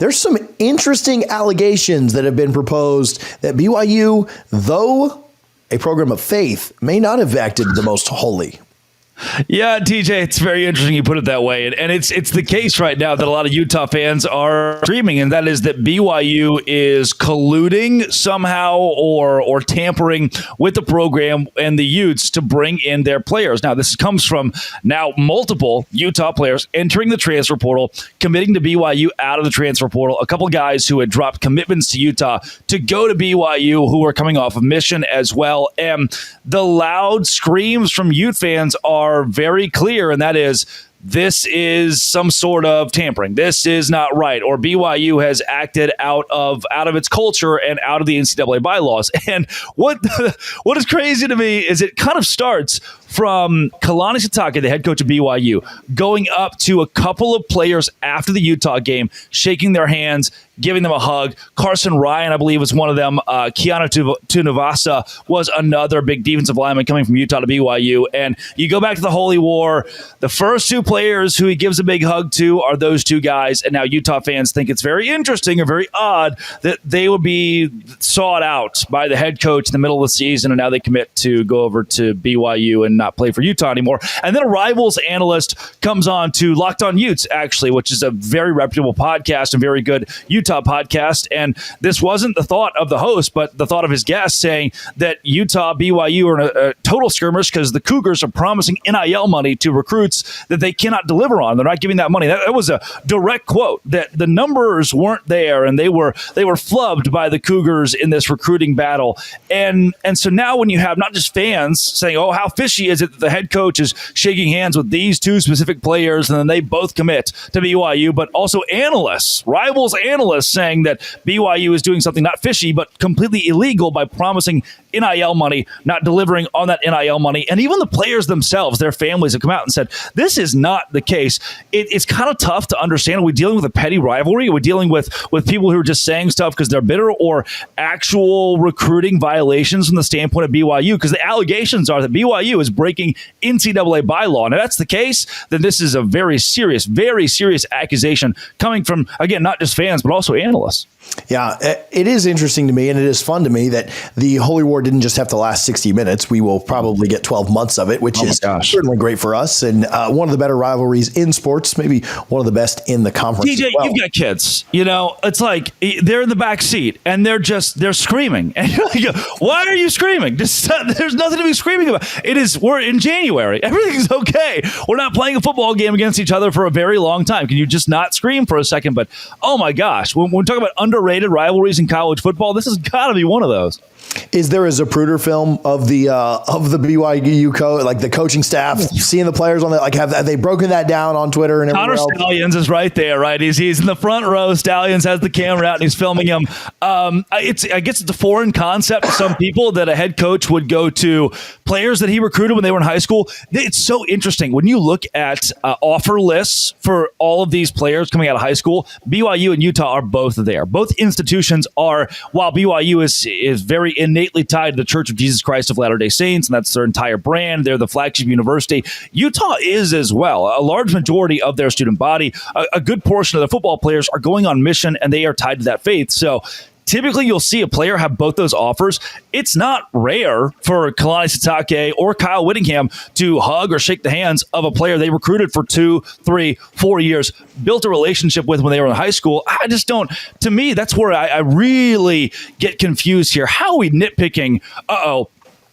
there's some interesting allegations that have been proposed that BYU, though a program of faith, may not have acted the most holy. Yeah, TJ, it's very interesting you put it that way. And it's the case right now that a lot of Utah fans are screaming, and that is that BYU is colluding somehow or tampering with the program and the Utes to bring in their players. Now, this comes from now multiple Utah players entering the transfer portal, committing to BYU out of the transfer portal. A couple guys who had dropped commitments to Utah to go to BYU who are coming off of mission as well. And the loud screams from Ute fans are very clear, and that is, this is some sort of tampering. This is not right. Or BYU has acted out of its culture and out of the NCAA bylaws. And what is crazy to me is it kind of starts from Kalani Sitake, the head coach of BYU, going up to a couple of players after the Utah game, shaking their hands, giving them a hug. Carson Ryan, I believe, was one of them. Keanu Tunavasa was another big defensive lineman coming from Utah to BYU. And you go back to the Holy War, the first two players who he gives a big hug to are those two guys. And now Utah fans think it's very interesting or very odd that they would be sought out by the head coach in the middle of the season, and now they commit to go over to BYU and not play for Utah anymore. And then a Rivals analyst comes on to Locked On Utes, actually, which is a very reputable podcast and very good Utah podcast. And this wasn't the thought of the host, but the thought of his guest, saying that Utah, BYU are in a total skirmish because the Cougars are promising NIL money to recruits that they cannot deliver on. They're not giving that money. That was a direct quote, that the numbers weren't there and they were flubbed by the Cougars in this recruiting battle. And so now when you have not just fans saying, oh, how fishy is it that the head coach is shaking hands with these two specific players and then they both commit to BYU, but also analysts, Rivals analysts, saying that BYU is doing something not fishy but completely illegal by promising NIL money, not delivering on that NIL money. And even the players themselves, their families have come out and said, this is not the case. It's kind of tough to understand. Are we dealing with a petty rivalry? Are we dealing with people who are just saying stuff because they're bitter, or actual recruiting violations from the standpoint of BYU? Because the allegations are that BYU is breaking NCAA bylaw. And if that's the case, then this is a very serious accusation coming from, again, not just fans, but also analysts. Yeah, it is interesting to me, and it is fun to me that the Holy War didn't just have to last 60 minutes. We will probably get 12 months of it, which is certainly great for us. And one of the better rivalries in sports, maybe one of the best in the conference. TJ, you've got kids. You know, it's like they're in the back seat and they're screaming. And you're like, why are you screaming? There's nothing to be screaming about. We're in January. Everything's okay. We're not playing a football game against each other for a very long time. Can you just not scream for a second? But oh my gosh, when we talk about underrated rivalries in college football, this has got to be one of those. Is there a Zapruder film of the BYU like the coaching staff seeing the players on the, like, have they broken that down on Twitter and everywhere else? Stallions is right there, right? He's in the front row. Stallions has the camera out and he's filming him. I guess it's a foreign concept to some people that a head coach would go to players that he recruited when they were in high school. It's so interesting when you look at offer lists for all of these players coming out of high school. BYU and Utah are both there. Both institutions are, while BYU is very innately tied to the Church of Jesus Christ of Latter-day Saints, and that's their entire brand. They're the flagship university. Utah is as well. A large majority of their student body, a good portion of the football players are going on mission, and they are tied to that faith. So typically, you'll see a player have both those offers. It's not rare for Kalani Sitake or Kyle Whittingham to hug or shake the hands of a player they recruited for 2, 3, 4 years, built a relationship with when they were in high school. I just don't. To me, that's where I really get confused here. How are we nitpicking?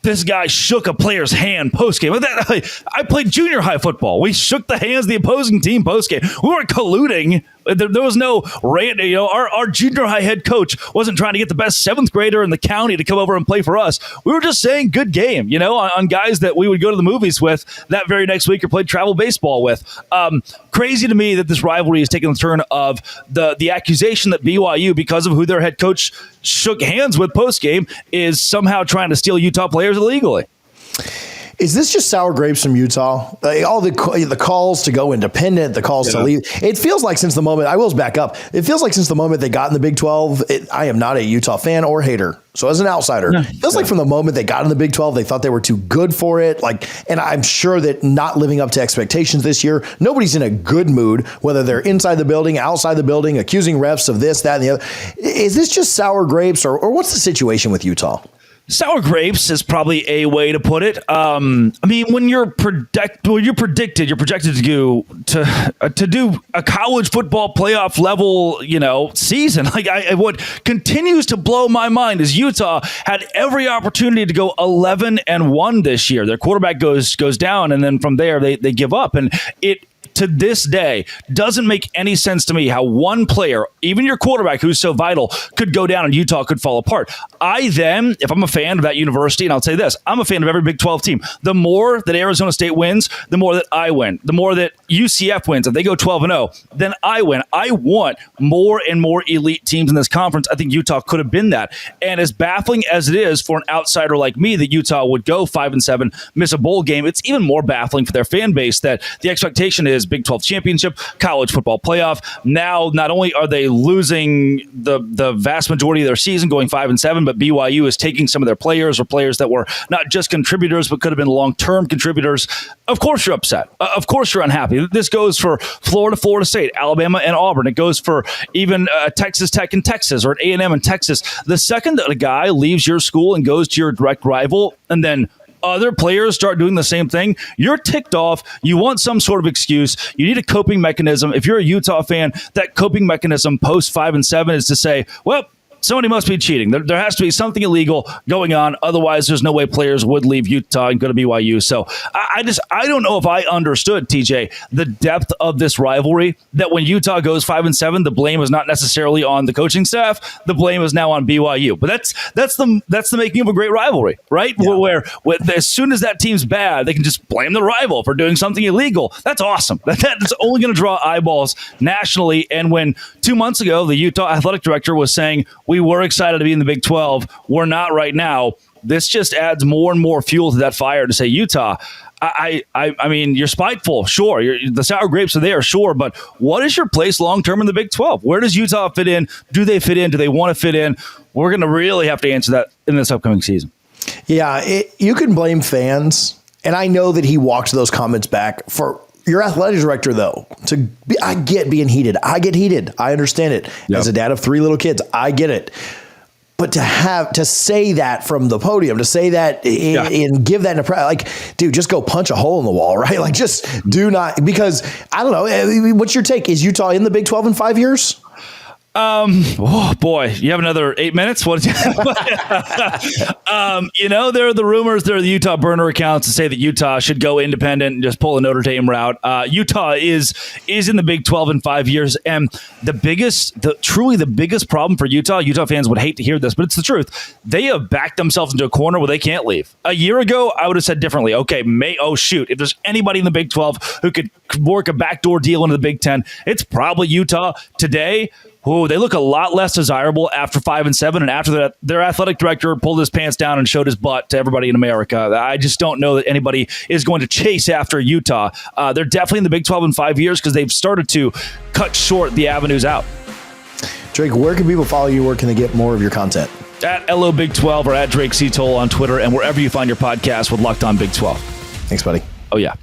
This guy shook a player's hand post-game. I played junior high football. We shook the hands of the opposing team post-game. We weren't colluding. There was no, our junior high head coach wasn't trying to get the best 7th grader in the county to come over and play for us. We were just saying good game, on guys that we would go to the movies with that very next week or played travel baseball with. Crazy to me that this rivalry is taking the turn of the accusation that BYU, because of who their head coach shook hands with post-game, is somehow trying to steal Utah players illegally. Is this just sour grapes from Utah? All the calls to go independent, the calls to leave. It feels like since the moment, I will back up, it feels like since the moment they got in the Big 12, I am not a Utah fan or hater. So as an outsider, it feels like from the moment they got in the Big 12, they thought they were too good for it. And I'm sure that not living up to expectations this year, nobody's in a good mood, whether they're inside the building, outside the building, accusing refs of this, that, and the other. Is this just sour grapes or what's the situation with Utah? Sour grapes is probably a way to put it. I mean, when you're projected to do a college football playoff level, season. What continues to blow my mind is Utah had every opportunity to go 11-1 this year. Their quarterback goes down, and then from there they give up, and it. To this day, doesn't make any sense to me how one player, even your quarterback who's so vital, could go down and Utah could fall apart. If I'm a fan of that university, and I'll say this, I'm a fan of every Big 12 team. The more that Arizona State wins, the more that I win. The more that UCF wins, if they go 12-0, then I win. I want more and more elite teams in this conference. I think Utah could have been that. And as baffling as it is for an outsider like me that Utah would go 5-7, miss a bowl game, it's even more baffling for their fan base that the expectation is Big 12 championship, college football playoff. Now, not only are they losing the vast majority of their season going 5-7, but BYU is taking some of their players or players that were not just contributors, but could have been long-term contributors. Of course you're upset. Of course you're unhappy. This goes for Florida State, Alabama, and Auburn. It goes for even Texas Tech in Texas or A&M in Texas. The second that a guy leaves your school and goes to your direct rival, and then other players start doing the same thing, you're ticked off. You want some sort of excuse. You need a coping mechanism. If you're a Utah fan, that coping mechanism post 5-7 is to say, well, somebody must be cheating. There has to be something illegal going on. Otherwise, there's no way players would leave Utah and go to BYU. So I don't know if I understood, TJ, the depth of this rivalry, that when Utah goes 5-7, the blame is not necessarily on the coaching staff. The blame is now on BYU. But that's the making of a great rivalry, right? Yeah. Where as soon as that team's bad, they can just blame the rival for doing something illegal. That's awesome. That's only going to draw eyeballs nationally. And when 2 months ago, the Utah athletic director was saying, we were excited to be in the Big 12. We're not right now. This just adds more and more fuel to that fire to say, Utah, I mean, you're spiteful, sure. The sour grapes are there, sure. But what is your place long-term in the Big 12? Where does Utah fit in? Do they fit in? Do they want to fit in? We're going to really have to answer that in this upcoming season. Yeah, you can blame fans. And I know that he walked those comments back for your athletic director, though. I get being heated. I get heated. I understand it. Yep. As a dad of 3 little kids, I get it. But to say that from the podium, to say that and give that in a press, dude, just go punch a hole in the wall, right? Just do not, because I don't know. What's your take? Is Utah in the Big 12 in 5 years? Oh boy, you have another 8 minutes. What? There are the rumors. There are the Utah burner accounts to say that Utah should go independent and just pull a Notre Dame route. Utah is in the Big 12 in 5 years, and truly the biggest problem for Utah fans would hate to hear this, but it's the truth. They have backed themselves into a corner where they can't leave. A year ago, I would have said differently. Okay, if there's anybody in the Big 12 who could work a backdoor deal into the Big 10, it's probably Utah. Today, they look a lot less desirable after 5-7, and after that, their athletic director pulled his pants down and showed his butt to everybody in America. I just don't know that anybody is going to chase after Utah. They're definitely in the Big 12 in 5 years because they've started to cut short the avenues out. Drake, where can people follow you? Where can they get more of your content? At LO Big 12 or at Drake C. Toll on Twitter and wherever you find your podcast with Locked On Big 12. Thanks, buddy. Oh, yeah.